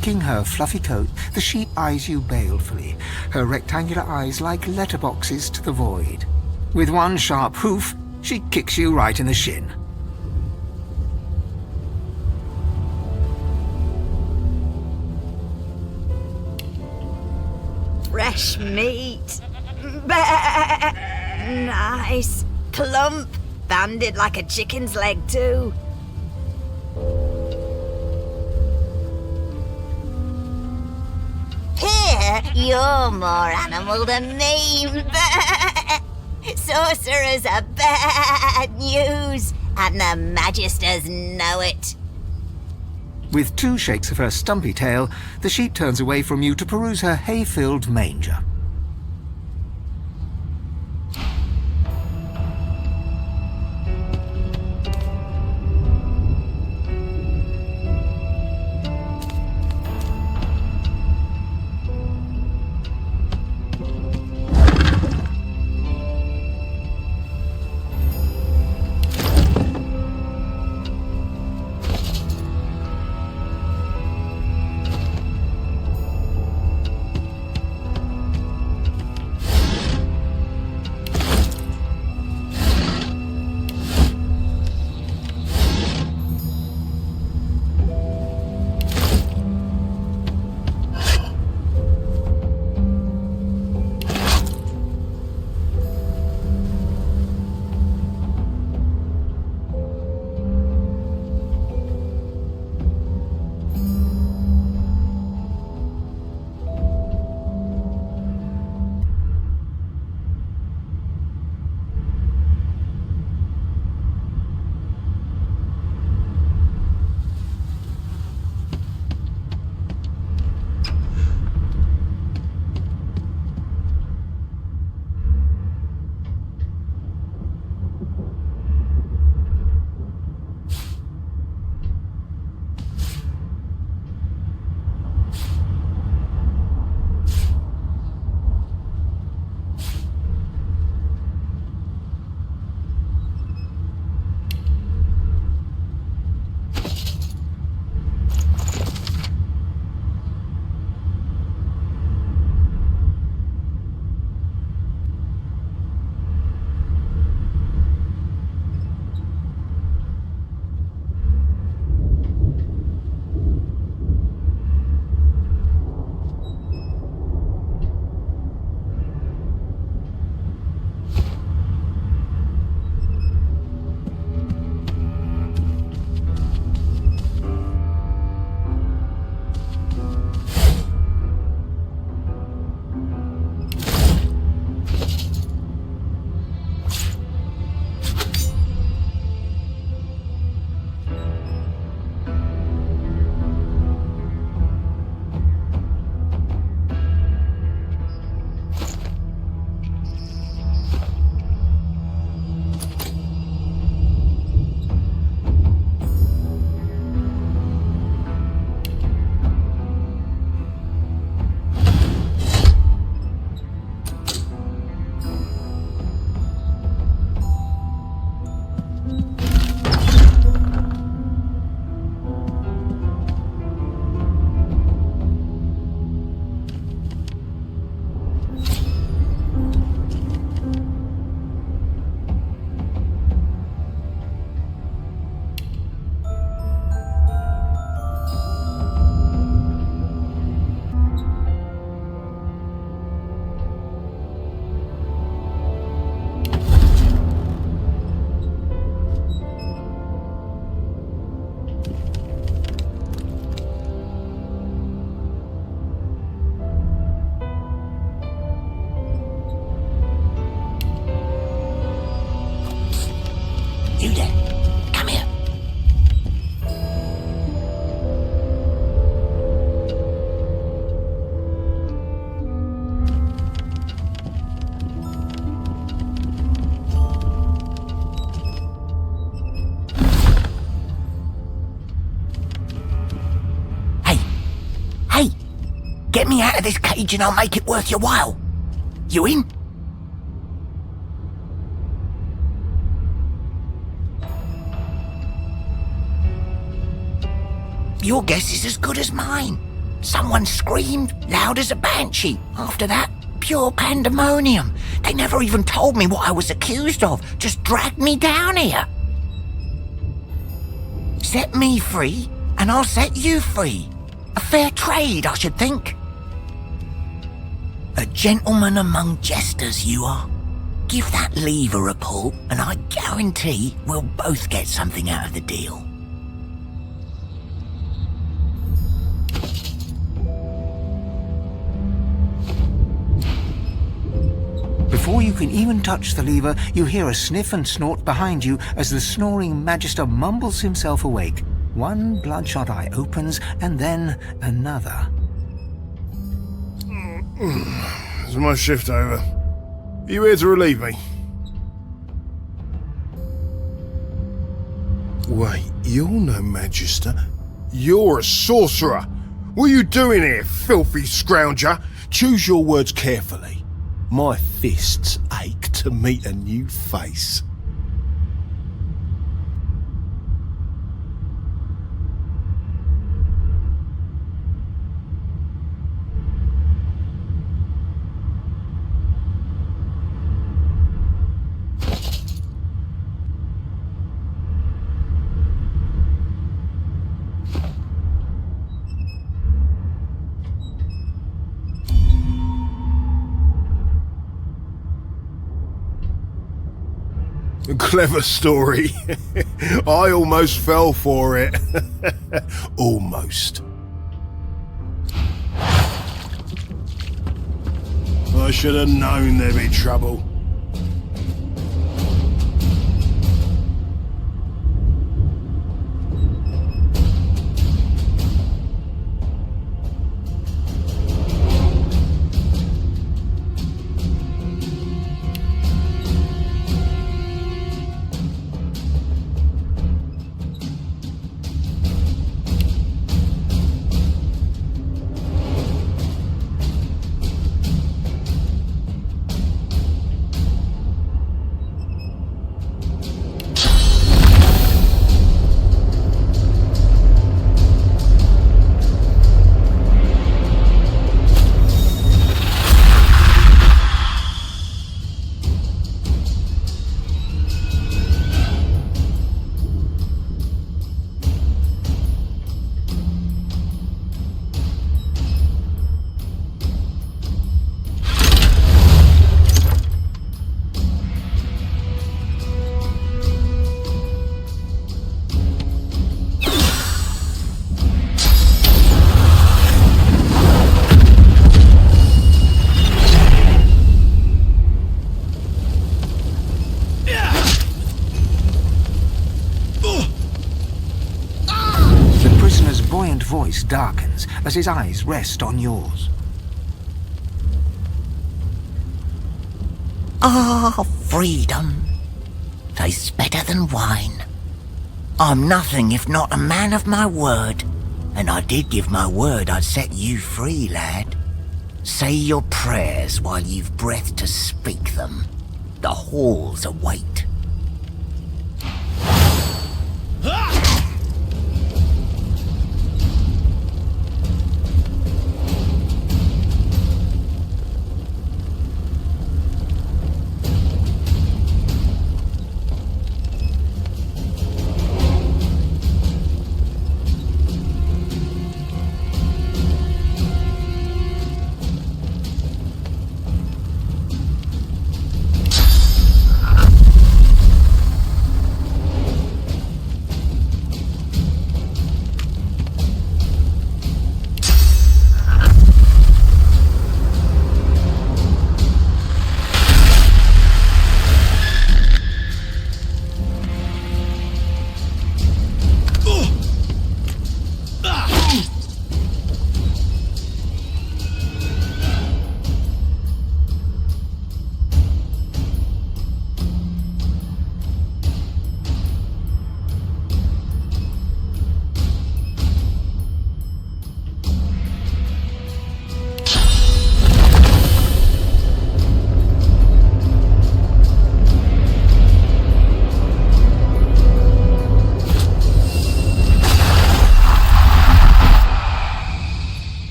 Flicking her fluffy coat, the sheep eyes you balefully, her rectangular eyes like letterboxes to the void. With one sharp hoof, she kicks you right in the shin. Fresh meat. Bah! Nice. Plump. Banded like a chicken's leg too. Here, you're more animal than me. Sorcerers are bad news, and the Magisters know it. With two shakes of her stumpy tail, the sheep turns away from you to peruse her hay-filled manger. Get me out of this cage and I'll make it worth your while. You in? Your guess is as good as mine. Someone screamed loud as a banshee. After that, pure pandemonium. They never even told me what I was accused of, just dragged me down here. Set me free, and I'll set you free. A fair trade, I should think. A gentleman among jesters, you are. Give that lever a pull, and I guarantee we'll both get something out of the deal. Before you can even touch the lever, you hear a sniff and snort behind you as the snoring Magister mumbles himself awake. One bloodshot eye opens, and then another. Is my shift over? Are you here to relieve me? Wait, you're no Magister. You're a sorcerer. What are you doing here, filthy scrounger? Choose your words carefully. My fists ache to meet a new face. Clever story. I almost fell for it. Almost. I should have known there'd be trouble. Voice darkens as his eyes rest on yours. Ah, freedom. Tastes better than wine. I'm nothing if not a man of my word, and I did give my word I'd set you free, lad. Say your prayers while you've breath to speak them. The halls await.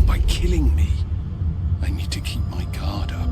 them by killing me. I need to keep my guard up.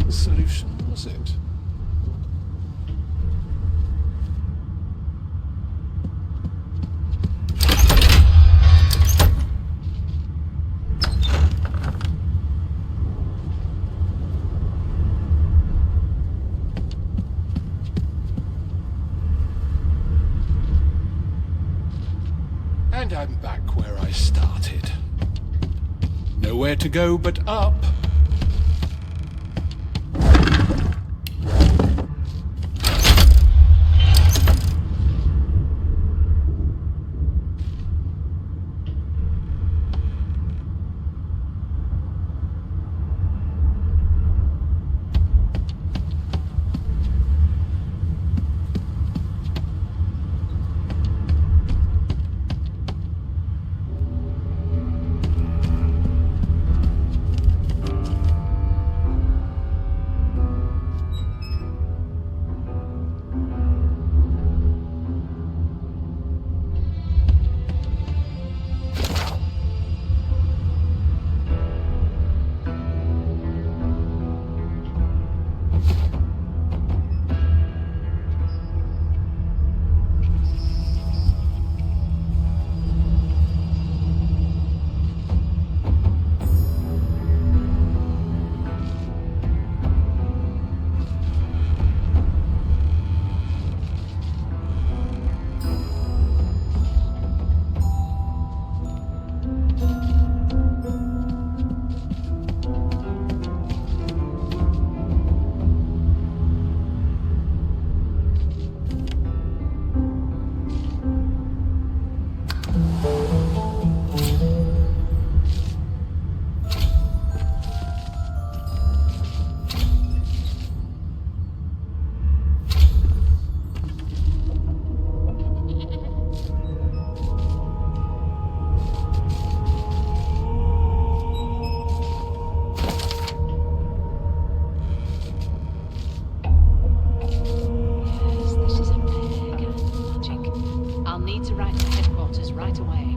Solution, was it? And I'm back where I started. Nowhere to go but up. need to write to headquarters right away.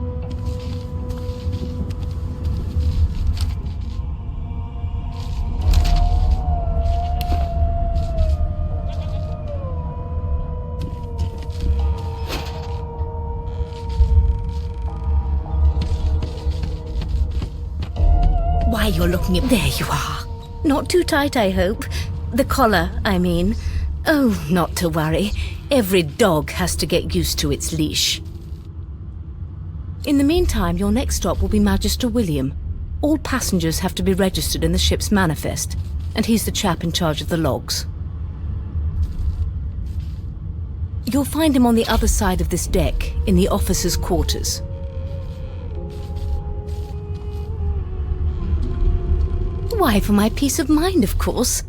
Why, you're looking at... There you are. Not too tight, I hope. The collar, I mean. Oh, not to worry. Every dog has to get used to its leash. In the meantime, your next stop will be Magister William. All passengers have to be registered in the ship's manifest, and he's the chap in charge of the logs. You'll find him on the other side of this deck, in the officers' quarters. Why, for my peace of mind, of course.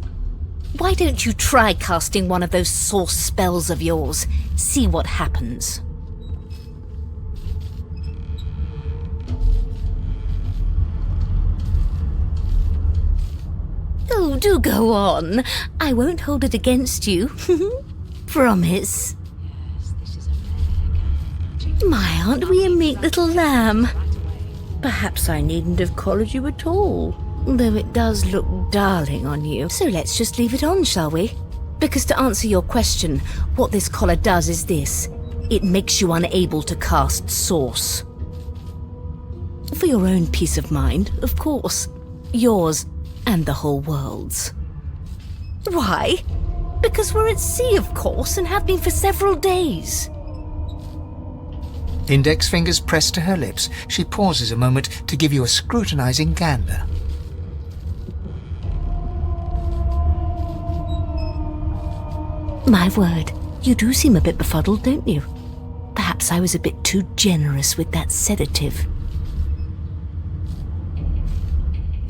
Why don't you try casting one of those source spells of yours? See what happens. Oh, do go on. I won't hold it against you. Promise. Yes, this is a rare kind of magic. My, aren't we a meek little lamb? Right away. Perhaps I needn't have collared you at all, though it does look darling on you. So let's just leave it on, shall we? Because to answer your question, what this collar does is this. It makes you unable to cast Source. For your own peace of mind, of course. Yours and the whole world's. Why? Because we're at sea, of course, and have been for several days. Index fingers pressed to her lips, she pauses a moment to give you a scrutinizing gander. My word, you do seem a bit befuddled, don't you? Perhaps I was a bit too generous with that sedative.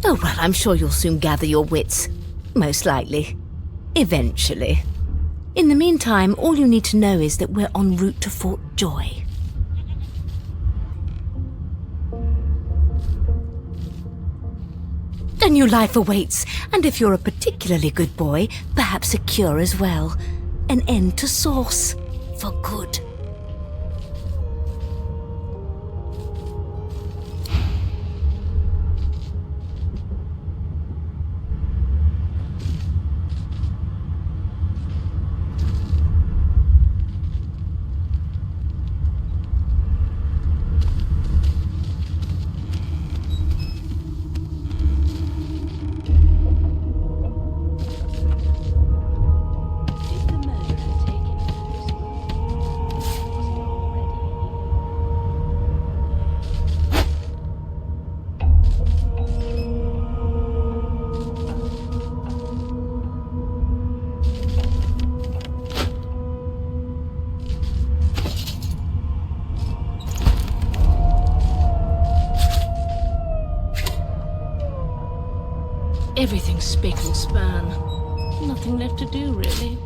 Oh, well, I'm sure you'll soon gather your wits. Most likely. Eventually. In the meantime, all you need to know is that we're en route to Fort Joy. A new life awaits, and if you're a particularly good boy, perhaps a cure as well. An end to Source. For good. Everything's spick and span. Nothing left to do, really.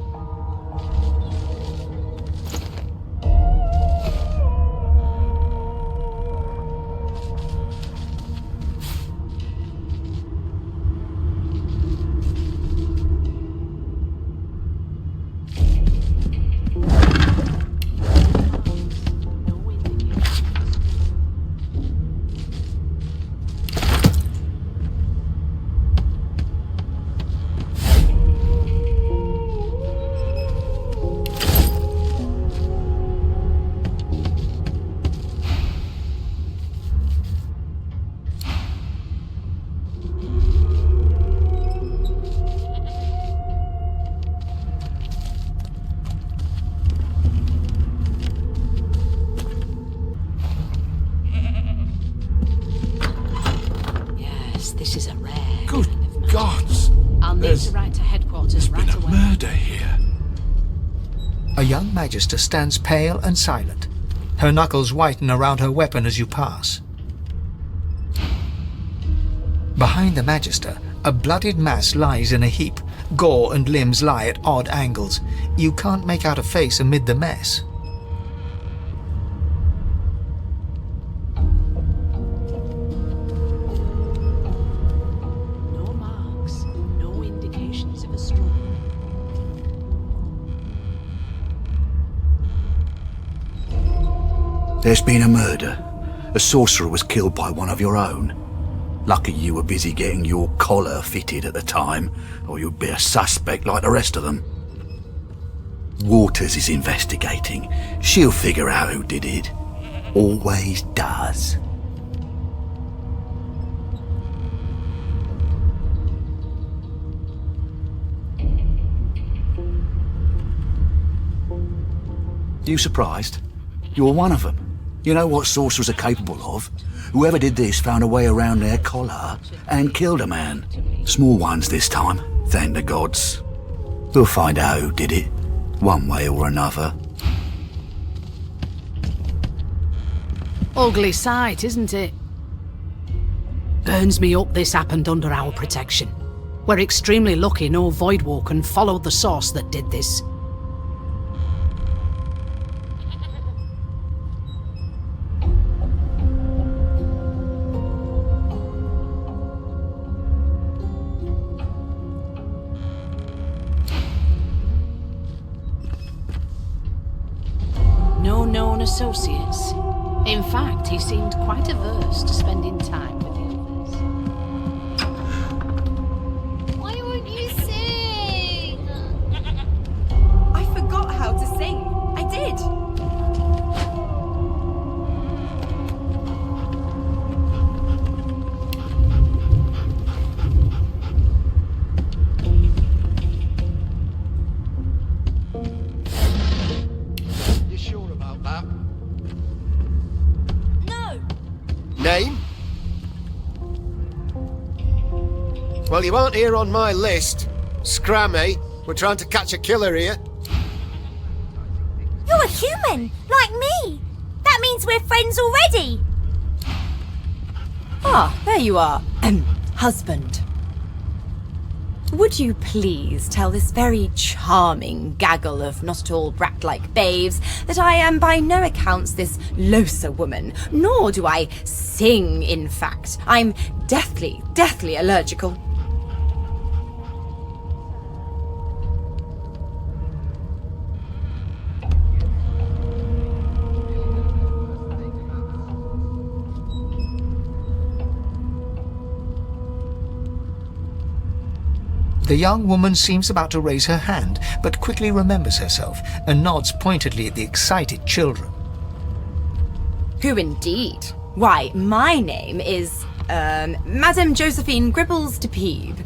This is a rare Good kind of magic. gods! I'll need There's to write to headquarters been right a away. murder here. A young magister stands pale and silent. Her knuckles whiten around her weapon as you pass. Behind the magister, a bloodied mass lies in a heap. Gore and limbs lie at odd angles. You can't make out a face amid the mess. No marks, no indications of a struggle. There's been a murder. A sorcerer was killed by one of your own. Lucky you were busy getting your collar fitted at the time, or you'd be a suspect like the rest of them. Waters is investigating. She'll figure out who did it. Always does. You surprised? You're one of them. You know what sorcerers are capable of? Whoever did this found a way around their collar and killed a man. Small ones this time, thank the gods. We'll find out who did it, one way or another. Ugly sight, isn't it? Burns me up this happened under our protection. We're extremely lucky no Voidwalker followed the source that did this. No known associates. In fact, he seemed quite averse to spending time with the others. Why won't you sing? I forgot how to sing. I did. You sure about that? No. Name? Well, you aren't here on my list. Scrammy, we're trying to catch a killer here. You're a human, like me. That means we're friends already. Ah, there you are. Husband. Would you please tell this very charming gaggle of not at all brat-like babes that I am by no accounts this Losa woman, nor do I sing, in fact. I'm deathly allergical. The young woman seems about to raise her hand, but quickly remembers herself and nods pointedly at the excited children. Who indeed? Why, my name is, Madame Josephine Gribbles de Peeb.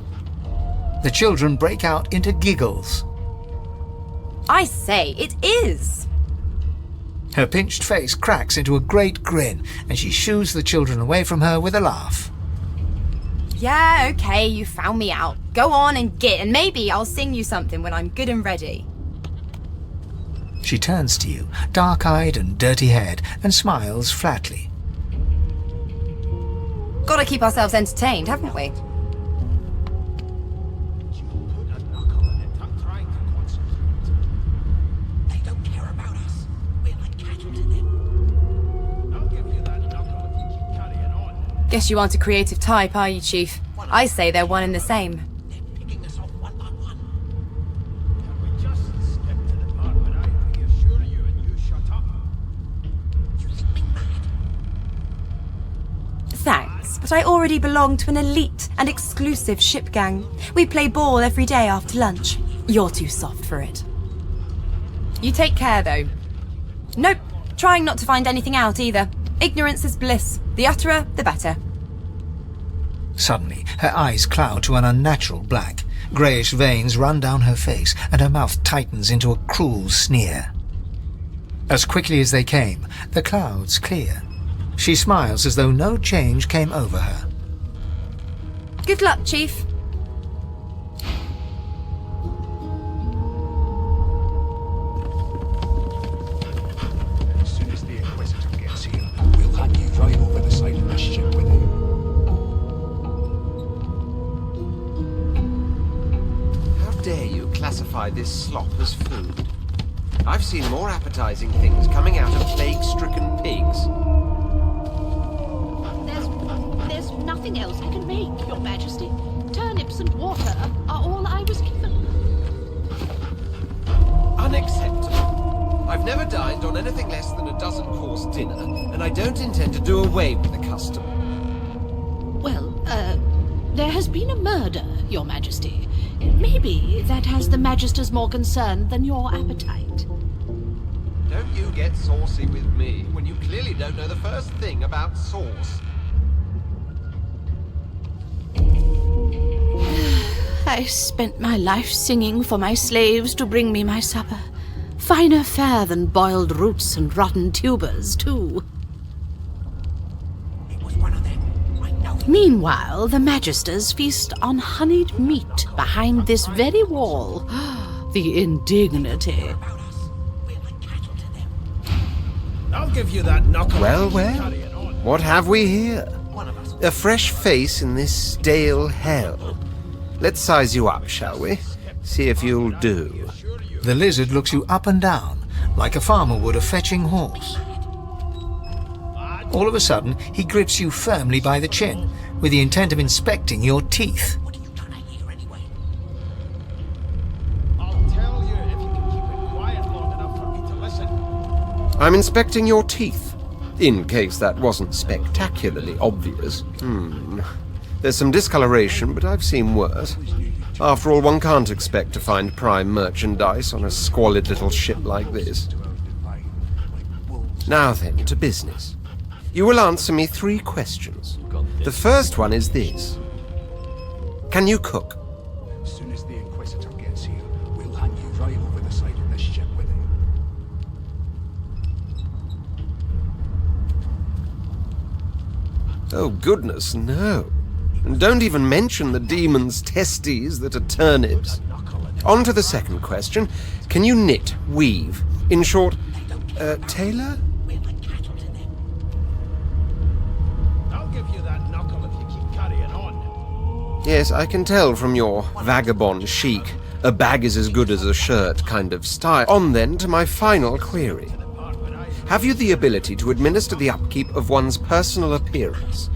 The children break out into giggles. I say, it is. Her pinched face cracks into a great grin, and she shoos the children away from her with a laugh. Yeah, okay, you found me out. Go on and git, and maybe I'll sing you something when I'm good and ready. She turns to you, dark-eyed and dirty-haired, and smiles flatly. Gotta keep ourselves entertained, haven't we? They don't care about us. We're like cattle to them. I'll give you that knuckle if you keep carrying on. Guess you aren't a creative type, are you, Chief? I say they're one and the same. They're picking us off one by one. Can we just skip to the part where I reassure you and you shut up? You think me mad? Thanks, but I already belong to an elite and exclusive ship gang. We play ball every day after lunch. You're too soft for it. You take care, though. Nope, trying not to find anything out either. Ignorance is bliss. The utterer, the better. Suddenly, her eyes cloud to an unnatural black. Greyish veins run down her face, and her mouth tightens into a cruel sneer. As quickly as they came, the clouds clear. She smiles as though no change came over her. Good luck, Chief. As soon as the Inquisitor gets here, we'll have you drive over the side of the ship with him. How dare you classify this slop as food? I've seen more appetizing things coming out of plague-stricken pigs. There's nothing else I can make, Your Majesty. Turnips and water are all I was given. Unacceptable. I've never dined on anything less than a dozen 1,000-course dinner, and I don't intend to do away with the custom. Well, there has been a murder, Your Majesty. Maybe that has the Magisters more concerned than your appetite. Don't you get saucy with me when you clearly don't know the first thing about sauce. I spent my life singing for my slaves to bring me my supper. Finer fare than boiled roots and rotten tubers, too. Meanwhile, the Magisters feast on honeyed meat behind this very wall. The indignity. I'll give you that knuckle. Well, what have we here? A fresh face in this stale hell. Let's size you up, shall we? See if you'll do. The lizard looks you up and down, like a farmer would a fetching horse. All of a sudden, he grips you firmly by the chin, with the intent of inspecting your teeth. I'll tell you if you can keep it quiet long enough for me to listen. I'm inspecting your teeth, in case that wasn't spectacularly obvious. There's some discoloration, but I've seen worse. After all, one can't expect to find prime merchandise on a squalid little ship like this. Now then, to business. You will answer me 3 questions. The first one is this. Can you cook? As soon as the Inquisitor gets here, we'll hand you right over the side of this ship with him. Oh, goodness, no. And don't even mention the demon's testes that are turnips. On to the second question. Can you knit, weave? In short, tailor? I'll give you that knuckle if you keep carrying on. Yes, I can tell from your vagabond chic, a bag is as good as a shirt kind of style. On then to my final query. Have you the ability to administer the upkeep of one's personal appearance?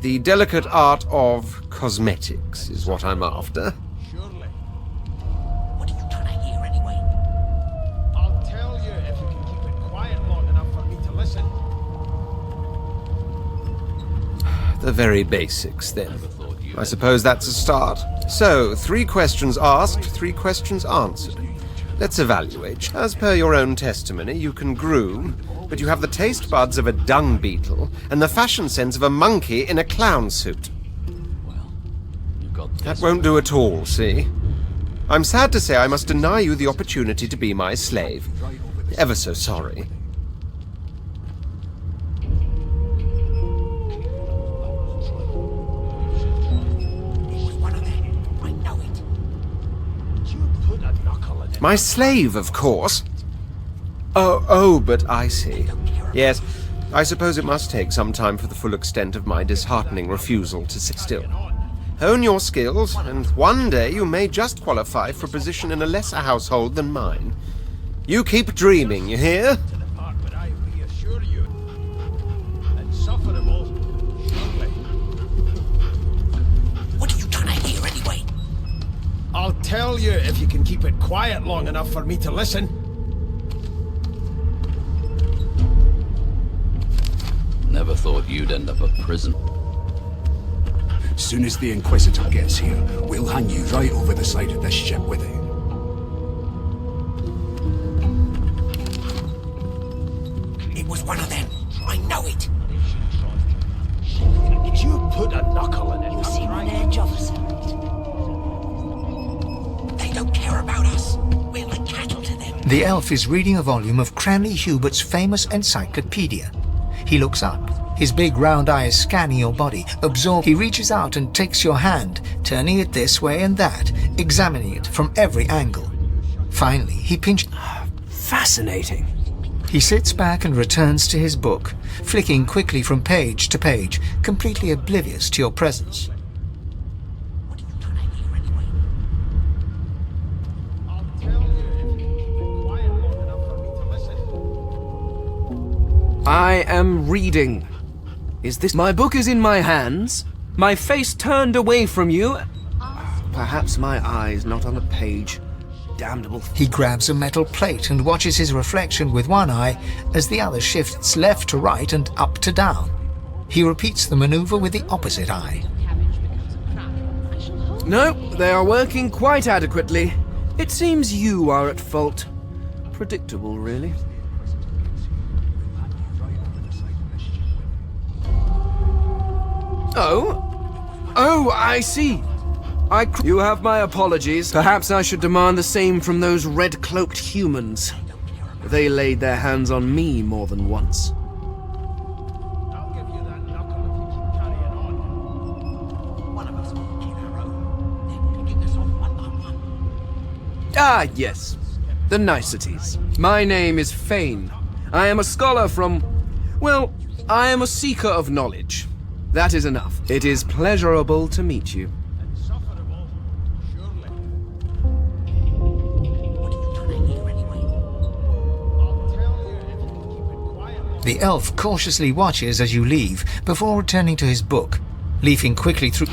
The delicate art of cosmetics is what I'm after. Surely. What are you trying to hear anyway? I'll tell you if you can keep it quiet long enough for me to listen. The very basics, then. I suppose that's a start. So, 3 questions asked, 3 questions answered. Let's evaluate. As per your own testimony, you can groom, but you have the taste buds of a dung beetle and the fashion sense of a monkey in a clown suit. That won't do at all, see? I'm sad to say I must deny you the opportunity to be my slave. Ever so sorry. My slave, of course. Oh, but I see. Yes, I suppose it must take some time for the full extent of my disheartening refusal to sit still. Hone your skills, and one day you may just qualify for a position in a lesser household than mine. You keep dreaming, you hear? To the part where I reassure you. Insufferable. Surely. What are you trying to hear anyway? I'll tell you if you can keep it quiet long enough for me to listen. Never thought you'd end up a prison. As soon as the Inquisitor gets here, we'll hand you right over the side of this ship with him. It was one of them. I know it. Did you put a knuckle in it? You seem on edge, officer. They don't care about us. We're like cattle to them. The elf is reading a volume of Cranley Hubert's famous encyclopedia. He looks up, his big round eyes scanning your body, absorbed. He reaches out and takes your hand, turning it this way and that, examining it from every angle. Finally, he pinches... Fascinating. He sits back and returns to his book, flicking quickly from page to page, completely oblivious to your presence. I am reading. Is this... My book is in my hands, my face turned away from you. Perhaps my eyes not on the page. damnable. He grabs a metal plate and watches his reflection with one eye as the other shifts left to right and up to down. He repeats the maneuver with the opposite eye. No, they are working quite adequately. It seems you are at fault. Predictable, really. Oh, I see. You have my apologies. Perhaps I should demand the same from those red-cloaked humans. They laid their hands on me more than once. Ah, yes. The niceties. My name is Fane. I am a scholar from... well, I am a seeker of knowledge. That is enough. It is pleasurable to meet you. The elf cautiously watches as you leave before returning to his book, leafing quickly through...